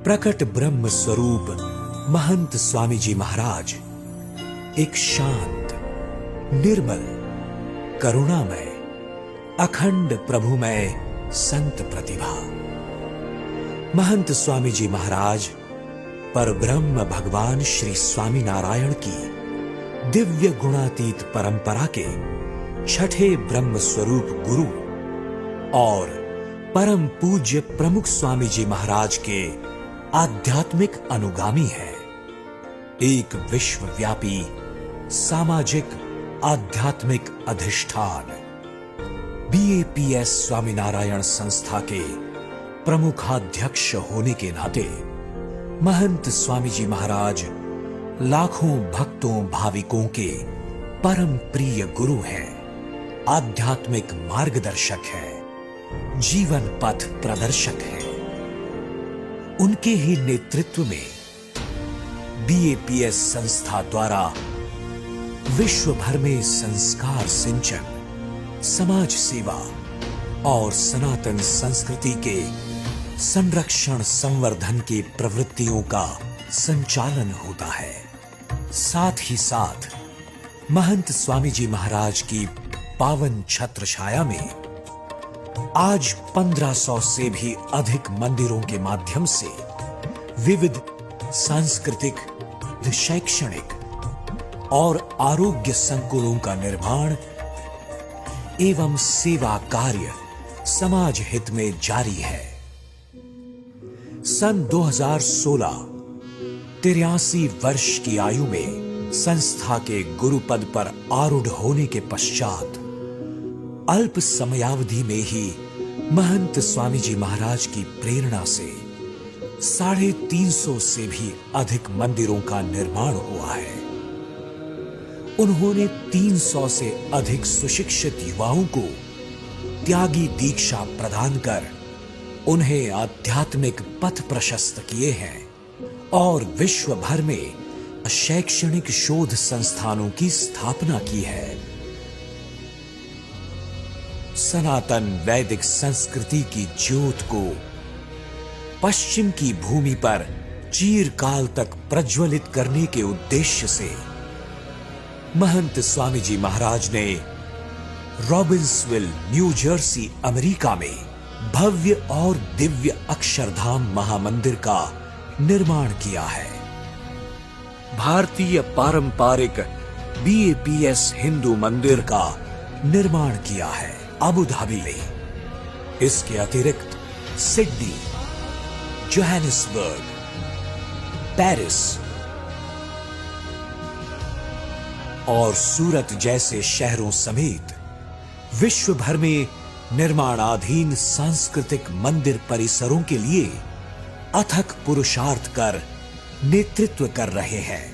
प्रकट ब्रह्म स्वरूप महंत स्वामी जी महाराज एक शांत, निर्मल, करुणामय, अखंड प्रभुमय संत प्रतिभा। महंत स्वामी जी महाराज परब्रह्म भगवान श्री स्वामी नारायण की दिव्य गुणातीत परंपरा के छठे ब्रह्म स्वरूप गुरु और परम पूज्य प्रमुख स्वामी जी महाराज के आध्यात्मिक अनुगामी है। एक विश्वव्यापी सामाजिक आध्यात्मिक अधिष्ठान बीएपीएस स्वामीनारायण संस्था के प्रमुखाध्यक्ष होने के नाते महंत स्वामी जी महाराज लाखों भक्तों भाविकों के परम प्रिय गुरु हैं, आध्यात्मिक मार्गदर्शक हैं, जीवन पथ प्रदर्शक हैं। उनके ही नेतृत्व में बीएपीएस संस्था द्वारा विश्व भर में संस्कार सिंचन, समाज सेवा और सनातन संस्कृति के संरक्षण संवर्धन की प्रवृत्तियों का संचालन होता है। साथ ही साथ महंत स्वामी जी महाराज की पावन छत्र छाया में आज 1500 से भी अधिक मंदिरों के माध्यम से विविध सांस्कृतिक, शैक्षणिक और आरोग्य संकुलों का निर्माण एवं सेवा कार्य समाज हित में जारी है। सन 2016 83 वर्ष की आयु में संस्था के गुरु पद पर आरूढ़ होने के पश्चात अल्प समयावधि में ही महंत स्वामी जी महाराज की प्रेरणा से 350 से भी अधिक मंदिरों का निर्माण हुआ है। उन्होंने 300 से अधिक सुशिक्षित युवाओं को त्यागी दीक्षा प्रदान कर उन्हें आध्यात्मिक पथ प्रशस्त किए हैं और विश्व भर में शैक्षणिक शोध संस्थानों की स्थापना की है। सनातन वैदिक संस्कृति की ज्योत को पश्चिम की भूमि पर चिरकाल तक प्रज्वलित करने के उद्देश्य से महंत स्वामी जी महाराज ने रॉबिन्सविल, न्यू जर्सी, अमेरिका में भव्य और दिव्य अक्षरधाम महामंदिर का निर्माण किया है। भारतीय पारंपरिक बीएपीएस हिंदू मंदिर का निर्माण किया है अबू धाबी में। इसके अतिरिक्त सिडनी, जोहानिसबर्ग, पेरिस और सूरत जैसे शहरों समेत विश्व भर में निर्माणाधीन सांस्कृतिक मंदिर परिसरों के लिए अथक पुरुषार्थ कर नेतृत्व कर रहे हैं।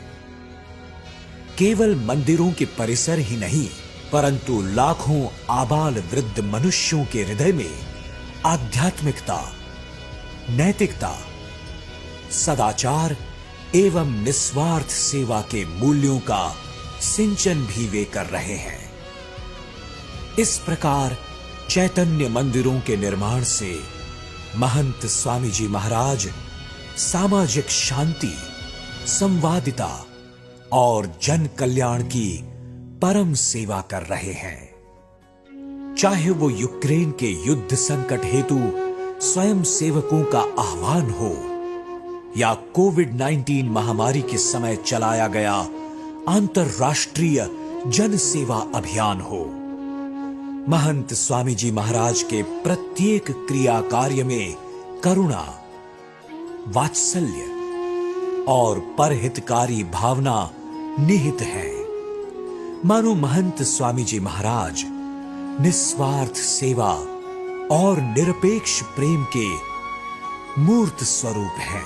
केवल मंदिरों के परिसर ही नहीं, परंतु लाखों आबाल वृद्ध मनुष्यों के हृदय में आध्यात्मिकता, नैतिकता, सदाचार एवं निस्वार्थ सेवा के मूल्यों का सिंचन भी वे कर रहे हैं। इस प्रकार चैतन्य मंदिरों के निर्माण से महंत स्वामी जी महाराज सामाजिक शांति, संवादिता और जन कल्याण की परम सेवा कर रहे हैं। चाहे वो यूक्रेन के युद्ध संकट हेतु स्वयं सेवकों का आह्वान हो या कोविड-19 महामारी के समय चलाया गया अंतरराष्ट्रीय जन सेवा अभियान हो, महंत स्वामी जी महाराज के प्रत्येक क्रिया कार्य में करुणा, वात्सल्य और परहितकारी भावना निहित है। मानो महंत स्वामी जी महाराज निस्वार्थ सेवा और निरपेक्ष प्रेम के मूर्त स्वरूप हैं।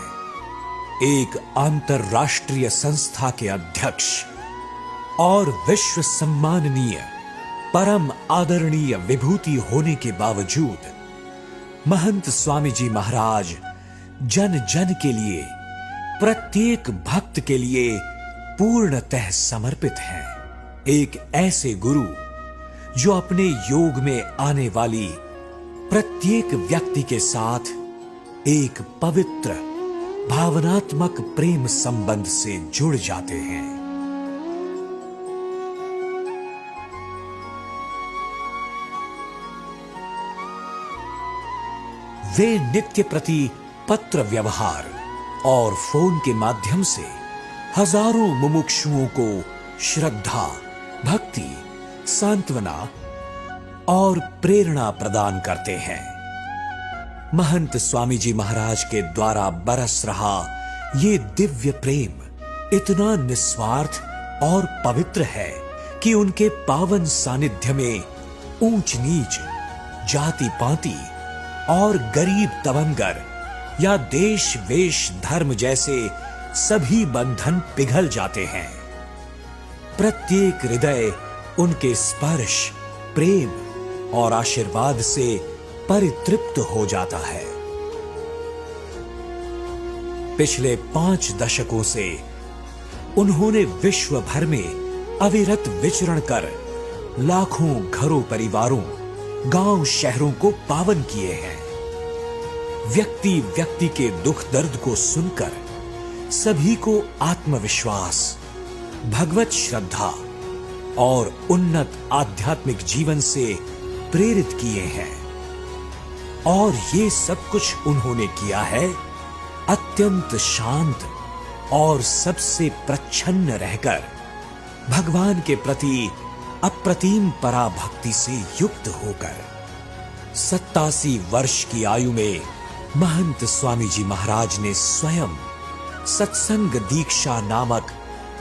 एक अंतरराष्ट्रीय संस्था के अध्यक्ष और विश्व सम्माननीय परम आदरणीय विभूति होने के बावजूद महंत स्वामी जी महाराज जन जन के लिए, प्रत्येक भक्त के लिए पूर्णतः समर्पित हैं। एक ऐसे गुरु जो अपने योग में आने वाली प्रत्येक व्यक्ति के साथ एक पवित्र, भावनात्मक प्रेम संबंध से जुड़ जाते हैं। वे नित्य प्रति पत्र व्यवहार और फोन के माध्यम से हजारों मुमुक्षुओं को श्रद्धा, भक्ति, सांत्वना और प्रेरणा प्रदान करते हैं। महंत स्वामी जी महाराज के द्वारा बरस रहा ये दिव्य प्रेम इतना निस्वार्थ और पवित्र है कि उनके पावन सानिध्य में ऊंच नीच, जाति पाति और गरीब तवंगर या देश वेश धर्म जैसे सभी बंधन पिघल जाते हैं। प्रत्येक हृदय उनके स्पर्श, प्रेम और आशीर्वाद से परितृप्त हो जाता है। पिछले 5 दशकों से उन्होंने विश्व भर में अविरत विचरण कर लाखों घरों, परिवारों, गांव, शहरों को पावन किए हैं। व्यक्ति व्यक्ति के दुख दर्द को सुनकर सभी को आत्मविश्वास, भगवत श्रद्धा और उन्नत आध्यात्मिक जीवन से प्रेरित किए हैं। और ये सब कुछ उन्होंने किया है अत्यंत शांत और सबसे प्रच्छन्न रहकर, भगवान के प्रति अप्रतिम पराभक्ति से युक्त होकर। 87 वर्ष की आयु में महंत स्वामी जी महाराज ने स्वयं सत्संग दीक्षा नामक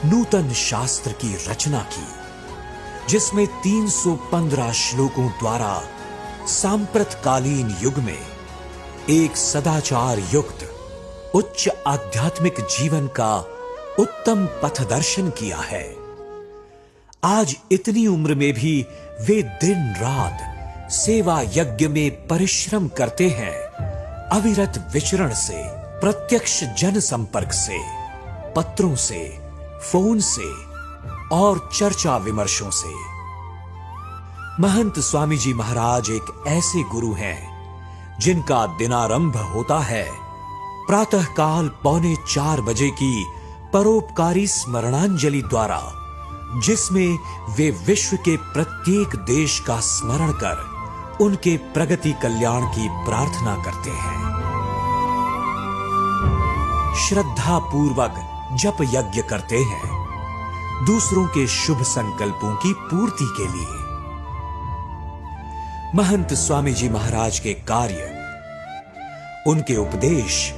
नूतन शास्त्र की रचना की, जिसमें 315 श्लोकों द्वारा सांप्रतकालीन युग में एक सदाचार युक्त उच्च आध्यात्मिक जीवन का उत्तम पथदर्शन किया है। आज इतनी उम्र में भी वे दिन रात सेवा यज्ञ में परिश्रम करते हैं, अविरत विचरण से, प्रत्यक्ष जन संपर्क से, पत्रों से, फोन से और चर्चा विमर्शों से। महंत स्वामी जी महाराज एक ऐसे गुरु हैं जिनका दिनारंभ होता है प्रातःकाल 3:45 बजे की परोपकारी स्मरणांजलि द्वारा, जिसमें वे विश्व के प्रत्येक देश का स्मरण कर उनके प्रगति कल्याण की प्रार्थना करते हैं। श्रद्धा पूर्वक जप यज्ञ करते हैं दूसरों के शुभ संकल्पों की पूर्ति के लिए। महंत स्वामी जी महाराज के कार्य, उनके उपदेश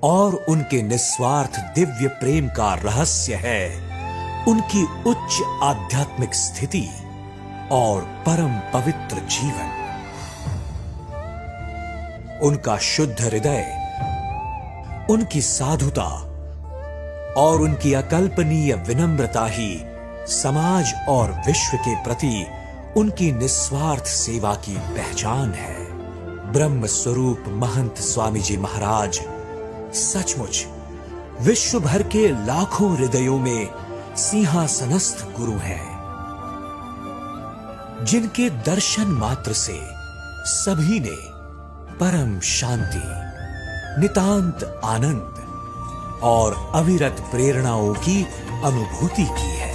और उनके निस्वार्थ दिव्य प्रेम का रहस्य है उनकी उच्च आध्यात्मिक स्थिति और परम पवित्र जीवन। उनका शुद्ध हृदय, उनकी साधुता और उनकी अकल्पनीय विनम्रता ही समाज और विश्व के प्रति उनकी निस्वार्थ सेवा की पहचान है। ब्रह्म स्वरूप महंत स्वामी जी महाराज सचमुच विश्व भर के लाखों हृदयों में सिंहासनस्थ गुरु हैं, जिनके दर्शन मात्र से सभी ने परम शांति, नितांत आनंद और अविरत प्रेरणाओं की अनुभूति की है।